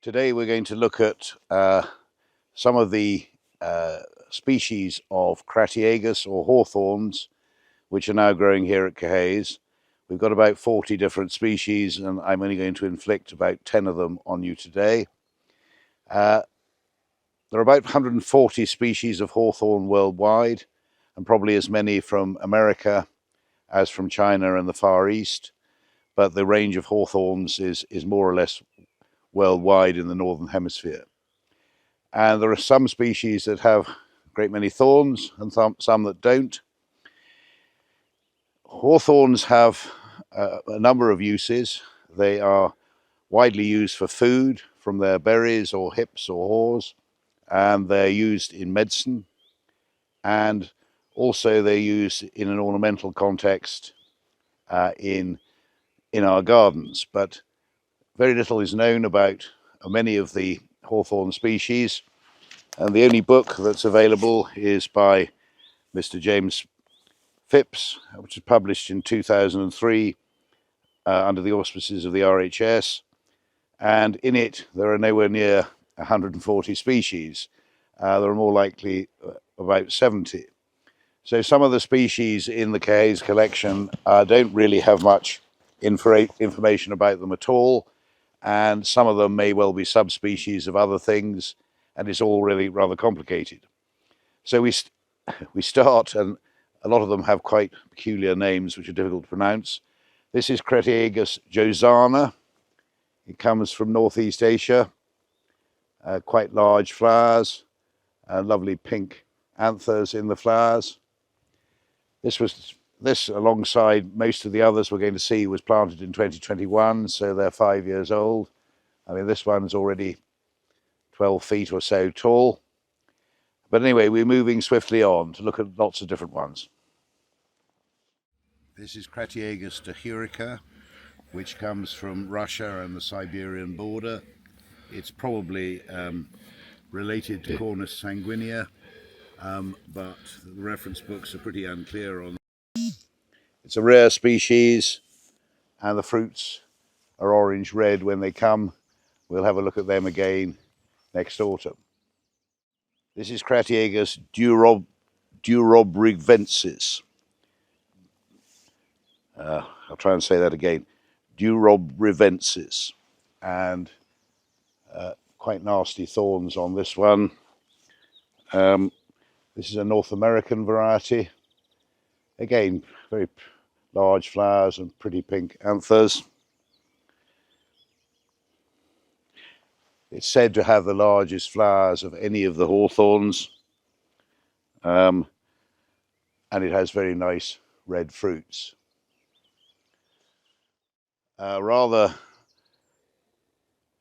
Today we're going to look at some of the species of Crataegus or hawthorns which are now growing here at Caerhays. We've got about 40 different species and I'm only going to inflict about 10 of them on you today. There are about 140 species of hawthorn worldwide and probably as many from America as from China and the Far East, but the range of hawthorns is more or less worldwide in the Northern Hemisphere. And there are some species that have a great many thorns and some that don't. Hawthorns have a number of uses. They are widely used for food from their berries or hips or haws, and they're used in medicine, and also they're used in an ornamental context in our gardens. But very little is known about many of the hawthorn species, and the only book that's available is by Mr. James Phipps, which was published in 2003 under the auspices of the RHS, and in it there are nowhere near 140 species. There are more likely about 70. So some of the species in the Caerhays collection don't really have much information about them at all, and some of them may well be subspecies of other things, and it's all really rather complicated. So we start, and a lot of them have quite peculiar names which are difficult to pronounce. This is Crataegus jozana. It comes from Northeast Asia. Quite large flowers, lovely pink anthers in the flowers. This, alongside most of the others we're going to see, was planted in 2021, so they're 5 years old. I mean, this one's already 12 feet or so tall. But anyway, we're moving swiftly on to look at lots of different ones. This is Crataegus dahurica, which comes from Russia and the Siberian border. It's probably related to Cornus sanguinea, but the reference books are pretty unclear on. It's a rare species, and the fruits are orange-red when they come. We'll have a look at them again next autumn. This is Crataegus durobrivensis. I'll try and say that again. Durobrivensis, and quite nasty thorns on this one. This is a North American variety. Again, very large flowers and pretty pink anthers. It's said to have the largest flowers of any of the hawthorns, and it has very nice red fruits. Rather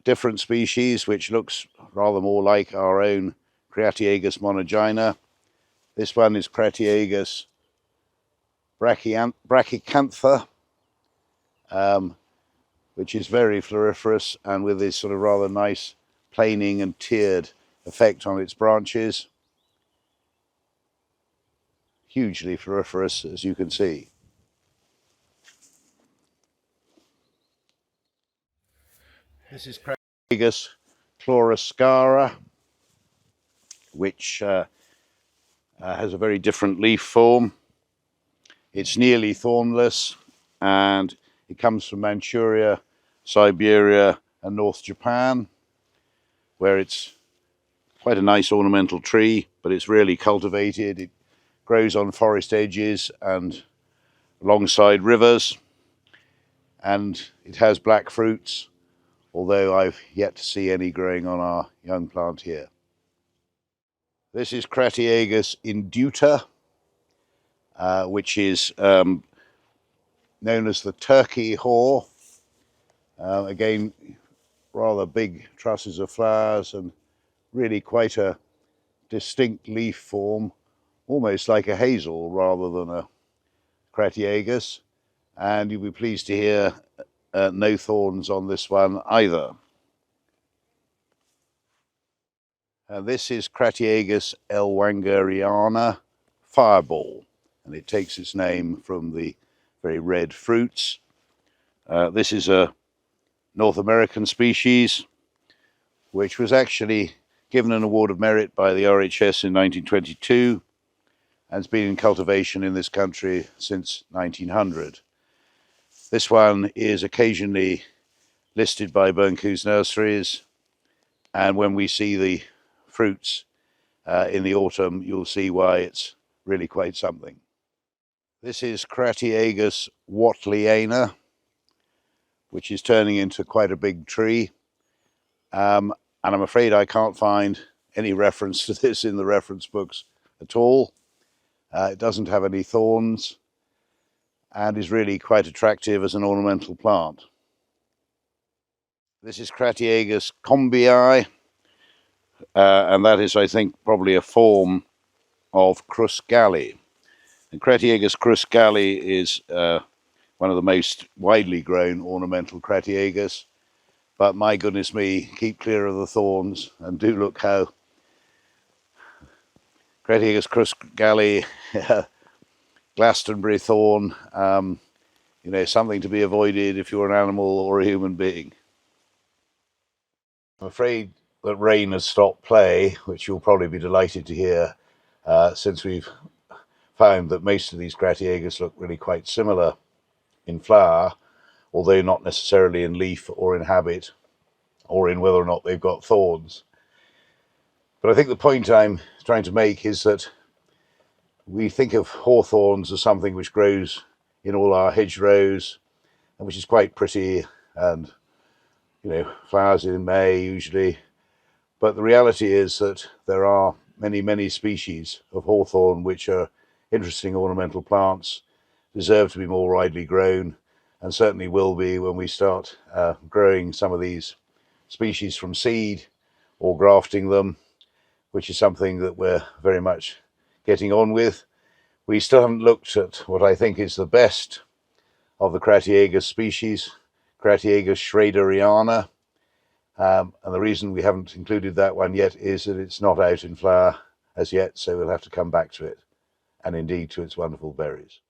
different species, which looks rather more like our own Crataegus monogyna. This one is Crataegus brachyacantha, which is very floriferous and with this sort of rather nice planing and tiered effect on its branches. Hugely floriferous, as you can see. This is Crataegus chlorosarca, which has a very different leaf form. It's nearly thornless, and it comes from Manchuria, Siberia and North Japan, where it's quite a nice ornamental tree, but it's really cultivated. It grows on forest edges and alongside rivers, and it has black fruits, although I've yet to see any growing on our young plant here. This is Crataegus induta, which is known as the turkey haw. Again, rather big trusses of flowers and really quite a distinct leaf form, almost like a hazel rather than a Crataegus. And you'll be pleased to hear no thorns on this one either. This is Crataegus ellwangeriana fireball, and it takes its name from the very red fruits. This is a North American species which was actually given an award of merit by the RHS in 1922 and has been in cultivation in this country since 1900. This one is occasionally listed by Bernkoos nurseries, and when we see the fruits in the autumn, you'll see why it's really quite something. This is Crataegus wattiana, which is turning into quite a big tree. And I'm afraid I can't find any reference to this in the reference books at all. It doesn't have any thorns and is really quite attractive as an ornamental plant. This is Crataegus canbyi, and that is, I think, probably a form of crus-galli. And Crataegus crus-galli is one of the most widely grown ornamental Crataegus, but my goodness me, keep clear of the thorns, and do look how Crataegus crus-galli, Glastonbury thorn, you know, something to be avoided if you're an animal or a human being. I'm afraid that rain has stopped play, which you'll probably be delighted to hear, since we've found that most of these Crataegus look really quite similar in flower, although not necessarily in leaf or in habit, or in whether or not they've got thorns. But I think the point I'm trying to make is that we think of hawthorns as something which grows in all our hedgerows, and which is quite pretty, and you know, flowers in May usually. But the reality is that there are many species of hawthorn which are interesting ornamental plants, deserve to be more widely grown, and certainly will be when we start growing some of these species from seed or grafting them, which is something that we're very much getting on with. We still haven't looked at what I think is the best of the Crataegus species, Crataegus schraderiana. And the reason we haven't included that one yet is that it's not out in flower as yet, so we'll have to come back to it, and indeed to its wonderful berries.